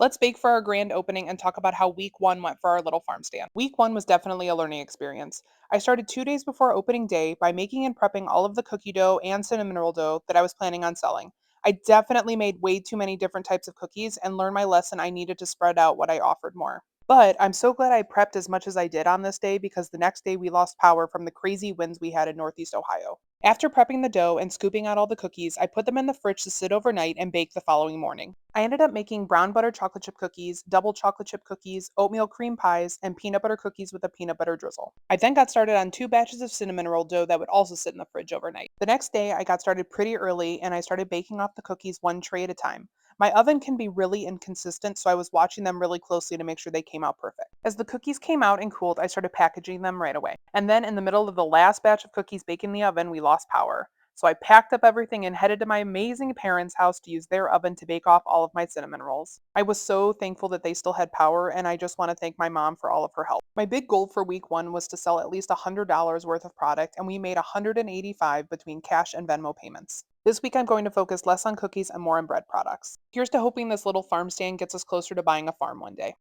Let's bake for our grand opening and talk about how week one went for our little farm stand. Week one was definitely a learning experience. I started 2 days before opening day by making and prepping all of the cookie dough and cinnamon roll dough that I was planning on selling. I definitely made way too many different types of cookies and learned my lesson I needed to spread out what I offered more. But I'm so glad I prepped as much as I did on this day because the next day we lost power from the crazy winds we had in Northeast Ohio. After prepping the dough and scooping out all the cookies, I put them in the fridge to sit overnight and bake the following morning. I ended up making brown butter chocolate chip cookies, double chocolate chip cookies, oatmeal cream pies, and peanut butter cookies with a peanut butter drizzle. I then got started on 2 batches of cinnamon roll dough that would also sit in the fridge overnight. The next day, I got started pretty early and I started baking off the cookies one tray at a time. My oven can be really inconsistent, so I was watching them really closely to make sure they came out perfect. As the cookies came out and cooled, I started packaging them right away. And then, in the middle of the last batch of cookies baking in the oven, we lost power. So I packed up everything and headed to my amazing parents' house to use their oven to bake off all of my cinnamon rolls. I was so thankful that they still had power, and I just want to thank my mom for all of her help. My big goal for week one was to sell at least $100 worth of product, and we made $185 between cash and Venmo payments. This week I'm going to focus less on cookies and more on bread products. Here's to hoping this little farm stand gets us closer to buying a farm one day.